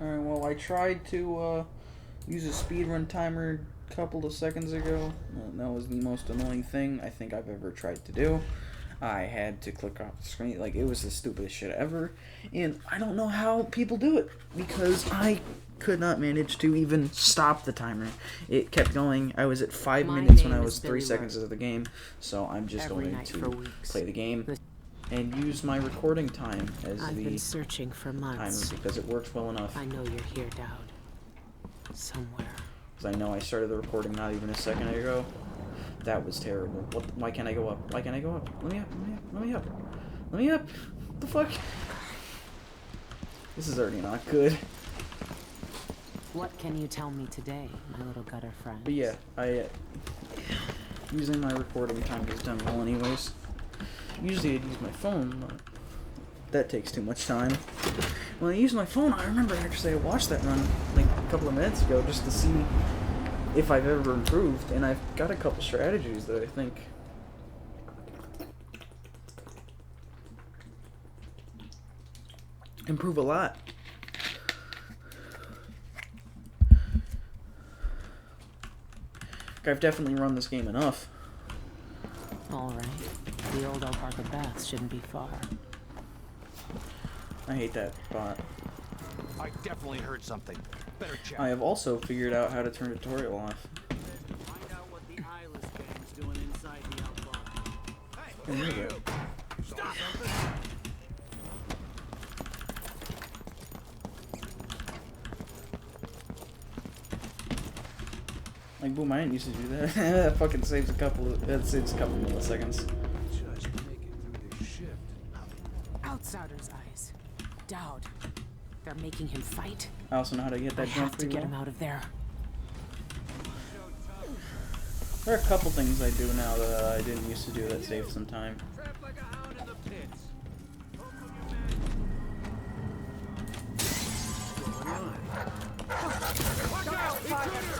Alright, well, I tried to use a speedrun timer a couple of seconds ago. That was the most annoying thing I think I've ever tried to do. I had to click off the screen. Like, it was the stupidest shit ever. And I don't know how people do it, because I could not manage to even stop the timer. It kept going. I was at 5 minutes when I was 3 seconds into the game. So I'm just going to play the game and use my recording time as the searching for months. timer, because it works well enough. I know you're here, Dowd. Somewhere. Because I know I started the recording not even a second ago. That was terrible. What? Why can't I go up? Why can't I go up? Let me up. Let me up. Let me up. What the fuck? This is already not good. What can you tell me today, my little gutter friend? But yeah, using my recording time is done well anyways. Usually I'd use my phone, but that takes too much time. When I use my phone, I remember actually I watched that run like a couple of minutes ago just to see if I've ever improved, and I've got a couple strategies that I think improve a lot. I've definitely run this game enough. Alright. The old Alparca Baths shouldn't be far. I hate that bot. I definitely heard something. Better check. I have also figured out how to turn tutorial off. Find out what the eyeless gang's doing inside the outlaw. And there you go. Stop. Like, boom, I didn't used to do that. That fucking saves a couple milliseconds. Just make it through this shift. Outsider's eyes. Dowd. They're making him fight. I also know how to get that I jump have to pretty get well. him out of there. There are a couple things I do now that I didn't used to do that save some time. Trapped like a hound in the pits. Watch out! Intruder!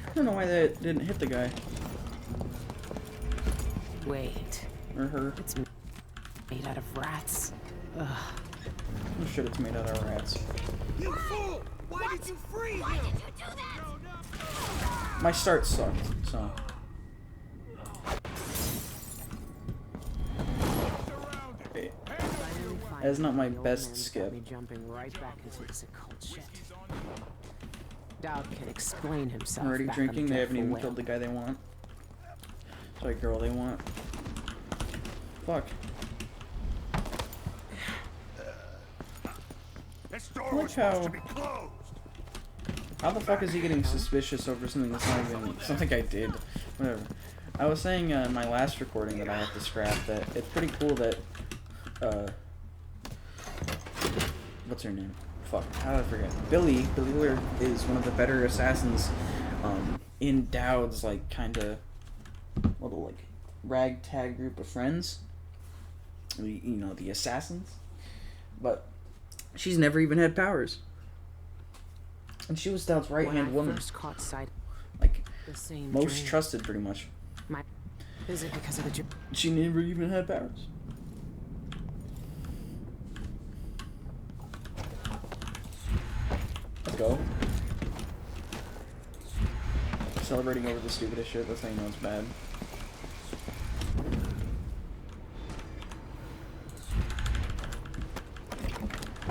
I don't know why that didn't hit the guy. Wait. Or her. It's made out of rats. Ugh. Oh shit, it's made out of rats. You fool! Why did you free him? Why did you do that? My start sucked, so. Okay. That is not my best skip. Me jumping right back into this occult shit. Dowd can explain himself. Already back drinking, on they haven't even Careful killed the guy they want. Sorry, girl, they want. Fuck. This door I like was supposed how. to be closed. How the fuck is he getting suspicious over something that's not even something I did? Whatever. I was saying in my last recording that I have to scrap that it's pretty cool that what's her name? Fuck, how did I forget? Billy Willard is one of the better assassins in Dowd's like kinda little like ragtag group of friends. You know, the assassins. But she's never even had powers. And she was Dowd's right-hand woman. First caught sight Like, the same most dream. trusted, pretty much. Is it because of the She never even had powers. Let's go. Celebrating over the stupidest shit, that's how you know it's bad.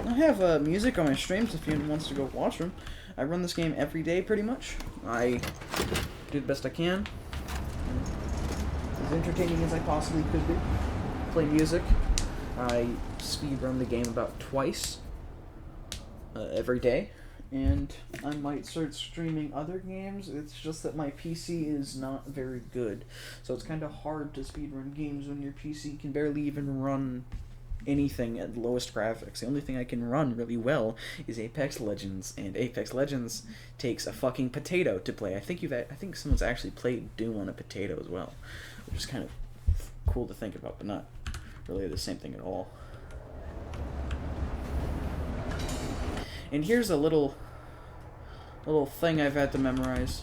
I have music on my streams if anyone wants to go watch them. I run this game every day, pretty much. I do the best I can. As entertaining as I possibly could be. Play music. I speedrun the game about twice every day. And I might start streaming other games. It's just that my PC is not very good. So it's kind of hard to speedrun games when your PC can barely even run anything at lowest graphics. The only thing I can run really well is Apex Legends, and Apex Legends takes a fucking potato to play. I think someone's actually played Doom on a potato as well, which is kind of cool to think about, but not really the same thing at all. And here's a little thing I've had to memorize.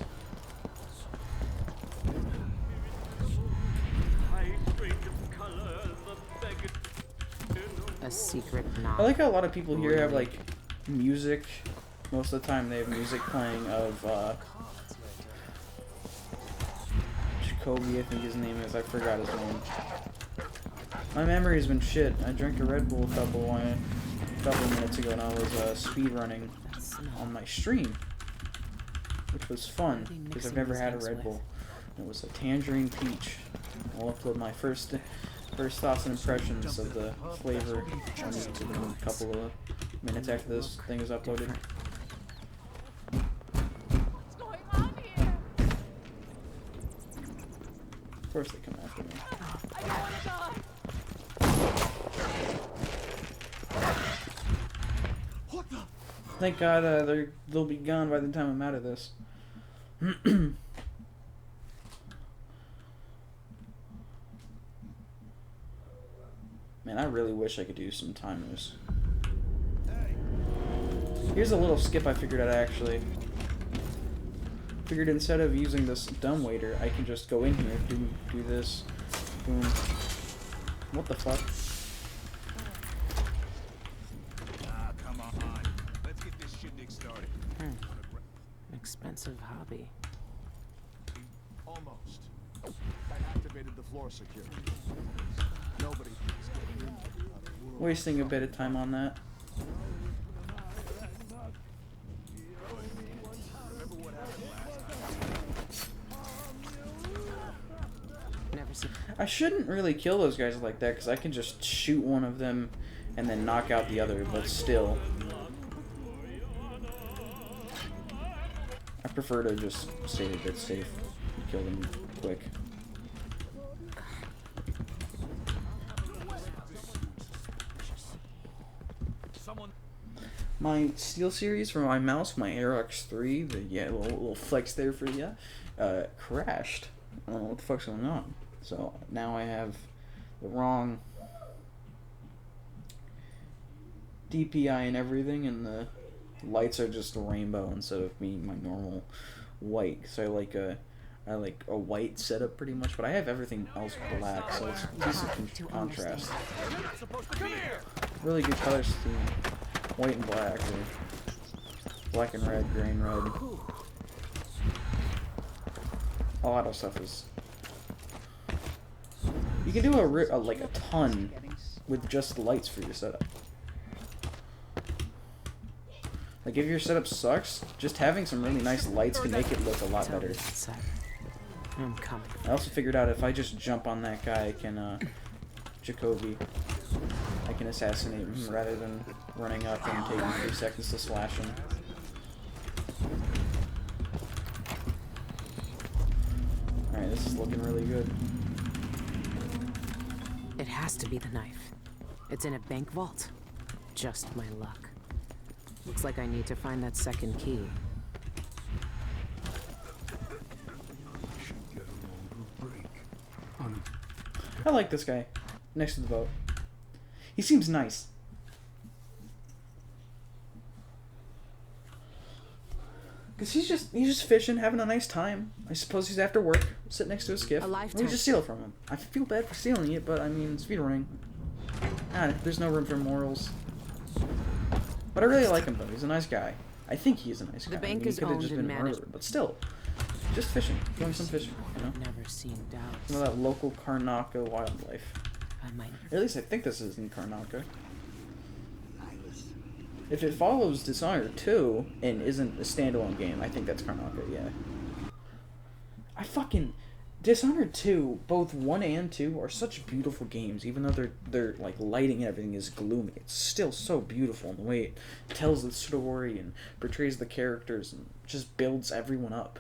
I drink of color, the a secret knob. I like how a lot of people here have like music. Most of the time they have music playing of Jacoby, I think his name is. I forgot his name. My memory's been shit. I drank a Red Bull a couple minutes ago and I was speed running on my stream, which was fun because I've never had a Red Bull. It was a tangerine peach. I'll upload my first thoughts and impressions of the flavor on YouTube in a couple of minutes after this thing is uploaded. What's going on here? Of course they come after me. I don't want to die. What the? Thank God they'll be gone by the time I'm out of this. Man, I really wish I could do some timers. Here's a little skip I figured out actually. Figured instead of using this dumbwaiter, I can just go in here, do this, boom. What the fuck? Come on. Let's get this shindig started. Expensive hobby. Almost. I activated the floor security. Nobody is getting in. Wasting a bit of time on that. Never seen. I shouldn't really kill those guys like that because I can just shoot one of them and then knock out the other, but still. I prefer to just stay a bit safe and kill them quick. My Steel series for my mouse, my Aerox 3, the little flex there for you, crashed. I don't know what the fuck's going on. So now I have the wrong DPI and everything, and the lights are just a rainbow instead of being my normal white. So I like a white setup pretty much, but I have everything else black, so it's decent contrast. Really good color scheme. White and black, or black and red, gray and red. A lot of stuff is. You can do like a ton with just lights for your setup. Like if your setup sucks, just having some really nice lights can make it look a lot better. I'm coming. I also figured out if I just jump on that guy, I can Jacoby. I can assassinate him rather than running up and taking 3 seconds to slash him. Alright, this is looking really good. It has to be the knife. It's in a bank vault. Just my luck. Looks like I need to find that second key. I like this guy next to the boat. He seems nice. Cause he's just fishing, having a nice time. I suppose he's after work, sitting next to a skiff. A We lifetime. just steal it from him. I feel bad for stealing it, but I mean, speedrunning. There's no room for morals. But I really like him though. He's a nice guy. I think he's a nice guy. The bank I mean, is he could have owned just and been managed- murdered, but still, just fishing, doing some fishing. You know, Never seen doubt. some of that local Karnaka wildlife. I might. Or at least I think this is in Karnaka. If it follows Dishonored 2 and isn't a standalone game, I think that's Karnaka, yeah. I fucking... Dishonored 2, both 1 and 2, are such beautiful games, even though they're like, lighting and everything is gloomy. It's still so beautiful in the way it tells the story and portrays the characters and just builds everyone up.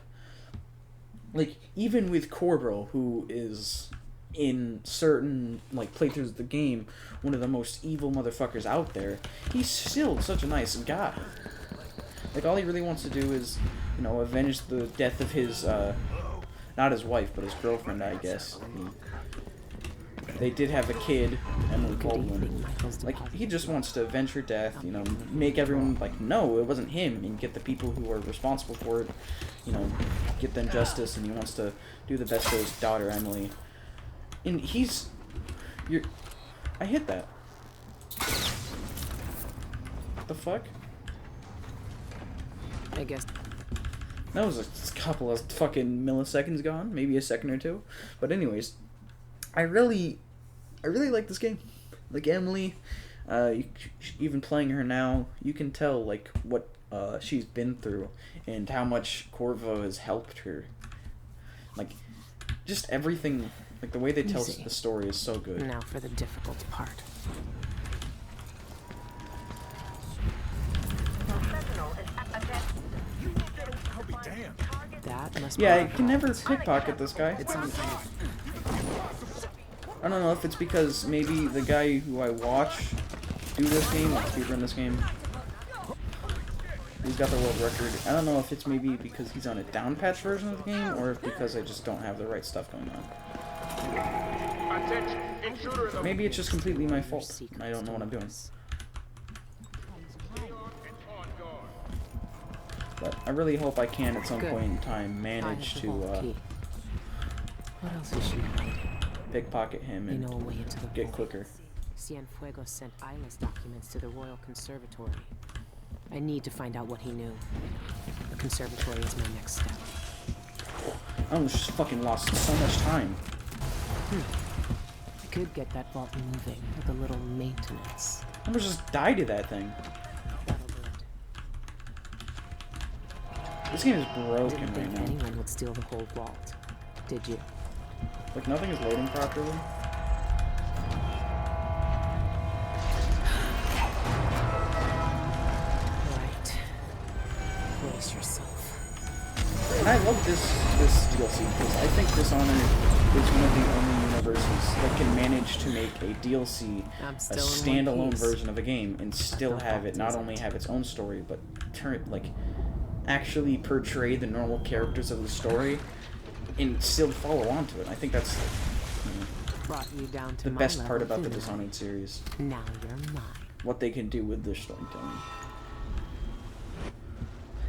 Like, even with Corbo, who is... in certain like playthroughs of the game one of the most evil motherfuckers out there, he's still such a nice guy. Like all he really wants to do is, you know, avenge the death of his not his wife but his girlfriend, I guess. They did have a kid, Emily Baldwin. Like he just wants to avenge her death, you know, make everyone like no, it wasn't him, and get the people who are responsible for it, you know, get them justice, and he wants to do the best for his daughter Emily. And I hit that. the fuck? I guess. That was a couple of fucking milliseconds gone, maybe a second or two. But anyways, I really like this game. Like Emily, even playing her now, you can tell like what she's been through and how much Corvo has helped her. Like, just everything, like the way they tell Easy. the story is so good. Now for the difficult part. I'll be damned. That must Yeah, be I can never pickpocket this guy. It's some kind of I don't know if it's because maybe the guy who I watch do this game, like speedrun this game, he's got the world record. I don't know if it's maybe because he's on a down patch version of the game, or if because I just don't have the right stuff going on. Attention, intruder in the Maybe it's just completely my fault. I don't know what I'm doing. But I really hope I can at some Good. point in time I manage have the to vault key. What else is she hiding? pickpocket him They know a and way into the get vault. quicker. Cienfuegos sent Isla's documents to the Royal Conservatory. I need to find out what he knew. The conservatory is my next step. I almost just fucking lost so much time. I could get that vault moving with a little maintenance. I almost just died to that thing. That'll do it. This game is broken Didn't right think now. anyone would steal the whole vault. Did you? Like, nothing is loading properly. Right. Brace yourself. And I love this DLC because I think Dishonored is one of the only universes that can manage to make a DLC I'm a still in one standalone piece. version of a game and still thought have it not that only was have its own story but actually portray the normal characters of the story and still follow on to it. I think that's Brought you down to the my best level, part about the didn't I? Dishonored series. Now you're mine. What they can do with their storytelling.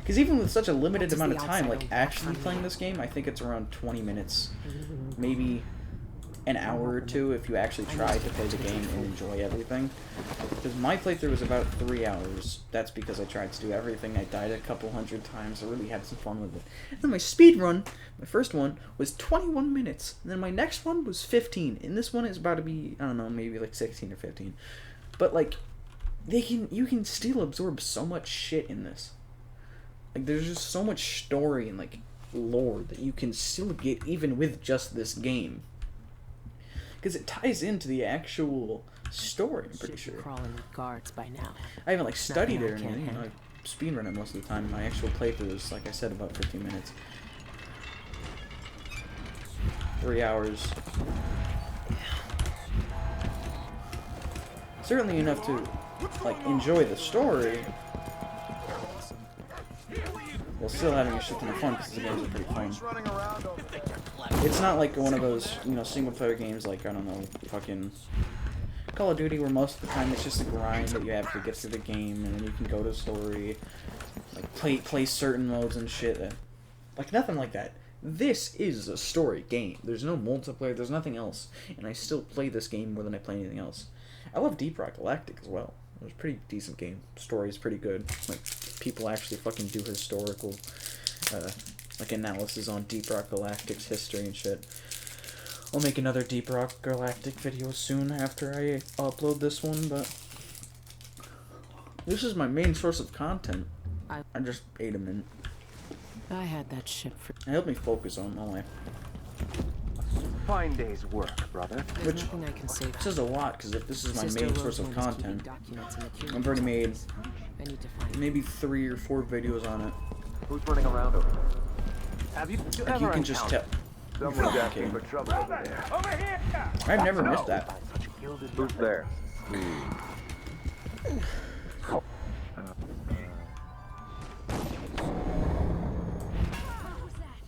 Because even with such a limited does amount the of time, outside like impact actually on playing me? this game, I think it's around 20 minutes, maybe an hour or two if you actually try to play the game and enjoy everything. Because my playthrough was about 3 hours. That's because I tried to do everything. I died a couple hundred times. I really had some fun with it. And then my speed run, my first one, was 21 minutes. And then my next one was 15. And this one is about to be, I don't know, maybe like 16 or 15. But like, you can still absorb so much shit in this. Like, there's just so much story and, like, lore that you can still get even with just this game. Because it ties into the actual story, I'm pretty Should be sure. crawling with guards by now. I haven't, like, studied Nothing I it or can't anything. handle. I speedrun it most of the time. My actual playthrough is, like I said, about 15 minutes. 3 hours. Certainly enough to, like, enjoy the story. While still having a shit ton of fun because the games are pretty fun. running around over there. It's not like one of those, single player games like, I don't know, fucking Call of Duty where most of the time it's just a grind that you have to get through the game and then you can go to the story, like play certain modes and shit. Like nothing like that. This is a story game. There's no multiplayer, there's nothing else. And I still play this game more than I play anything else. I love Deep Rock Galactic as well. It was a pretty decent game. Story is pretty good. Like, people actually fucking do historical, like, analysis on Deep Rock Galactic's history and shit. I'll make another Deep Rock Galactic video soon after I upload this one, but this is my main source of content. I just ate a minute. I had that ship for. It helped me focus on my life. Fine day's work, brother. There's Which nothing I can say. says a lot, because if this is my Sister main source of Rosamund is keeping content, documents in the queue. I've already made I need to find maybe 3 or 4 videos on it. Who's running around over there? Have you Like, ever you can just tell. Someone's asking for trouble over there. Over here! I've never missed that. Who's there?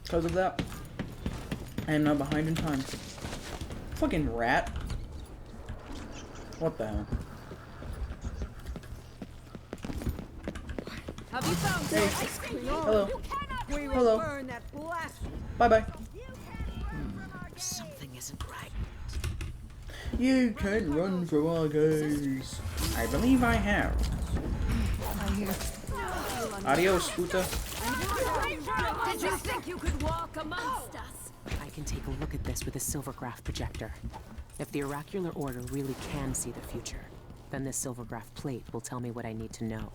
Because of that, I am now behind in time. Fucking rat. What the hell? Have you found Hey. Hello. We will Hello. burn that blasphemy. Bye-bye. something isn't right. You can't run from our guys. I believe I have. Adios, puta. Did you think you could walk amongst us? I can take a look at this with a silvergraph projector. If the oracular order really can see the future, then this silvergraph plate will tell me what I need to know.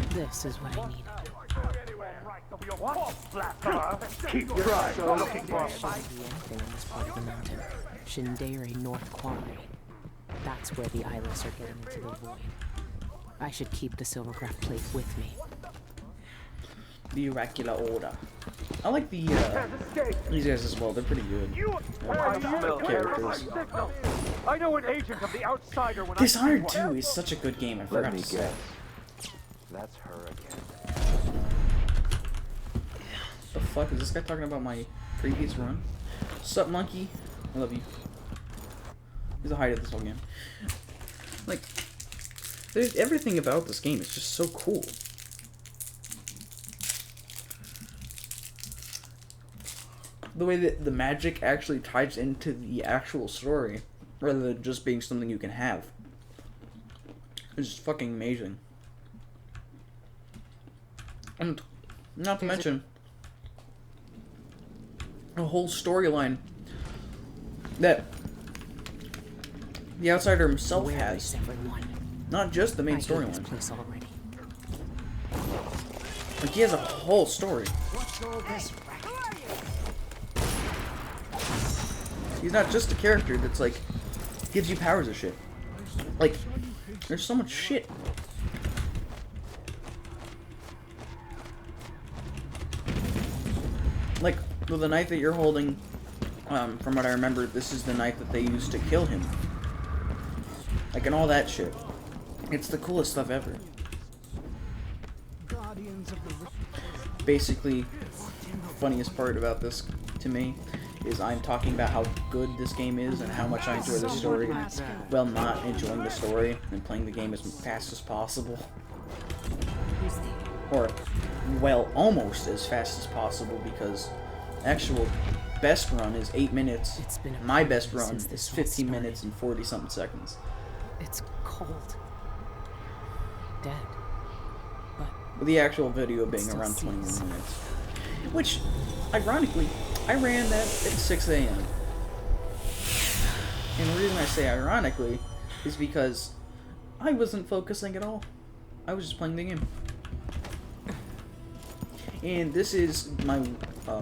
This is what I need. Keep your eyes looking for Shouldn't be anything on this part of the mountain. Shindere North Quarry. That's where the eyeless are getting into the void. I should keep the silvergraph plate with me. The oracular order. I like the these guys as well. They're pretty good. Characters. I know an agent of the outsider when Dishonored 2 is such a good game. I forgot to say. That's her again. The fuck is this guy talking about my previous run? Sup, monkey? I love you. He's a hide at this whole game. Like, there's everything about this game is just so cool. The way that the magic actually ties into the actual story, rather than just being something you can have, is just fucking amazing. And not to mention a whole storyline that the outsider himself Where has. is everyone? Not just the main I hate this storyline. place already. Like, he has a whole story. What's all this racket? He's not just a character that's like gives you powers of shit. Like, there's so much shit. Like, with the knife that you're holding, from what I remember, this is the knife that they used to kill him. Like, and all that shit. It's the coolest stuff ever. Guardians of the Basically, funniest part about this to me is I'm talking about how good this game is and how much I enjoy the story, while not enjoying the story and playing the game as fast as possible. Or, well, almost as fast as possible, because actual best run is 8 minutes. It's been a My best while run since is this all 15 started. minutes and 40-something seconds. It's cold. Dead. But With the actual video being still around 21 seems- minutes. Which, ironically, I ran that at 6 a.m. And the reason I say ironically is because I wasn't focusing at all. I was just playing the game. And this is my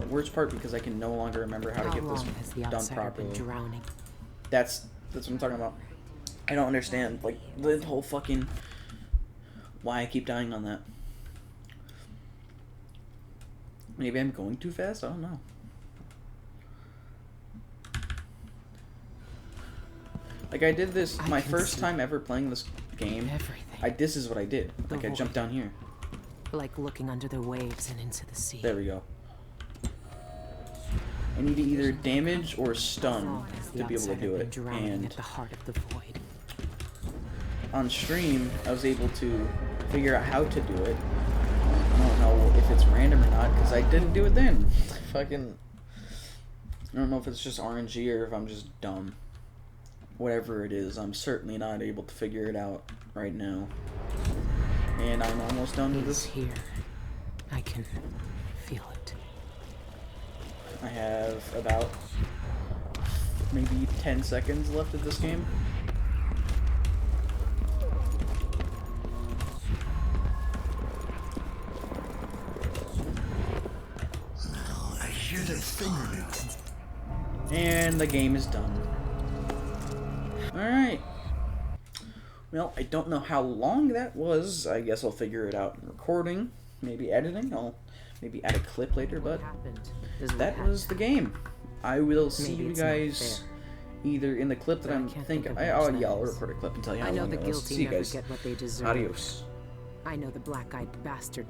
worst part because I can no longer remember how to get this long has the done outsider been properly. drowning? That's what I'm talking about. I don't understand, like, the whole fucking why I keep dying on that. Maybe I'm going too fast? I don't know. Like, I did this I my can first see time ever playing this game. Everything. This is what I did. The Like, I jumped void. down here. Like looking under the waves and into the sea. There we go. I need to either damage or stun Long has the to be able to outsider do been it. drowning And at the heart of the void. on stream, I was able to figure out how to do it. I don't know if it's random or not, because I didn't do it then. Fucking... I don't know if it's just RNG or if I'm just dumb. Whatever it is, I'm certainly not able to figure it out right now. And I'm almost done with He's this. here. I can feel it. I have about maybe 10 seconds left of this game. I hear their fingernails. And the game is done. Alright. Well, I don't know how long that was. I guess I'll figure it out in recording. Maybe editing. I'll maybe add a clip later, but What happened is what that had was to the game. I will see Maybe you it's not guys fair. either in the clip that But I I'm can't thinking. think of Oh which yeah, that I'll is. record a clip and tell you how I know long the it was. guilty See you never guys. get what they deserve. Adios. I know the black-eyed bastard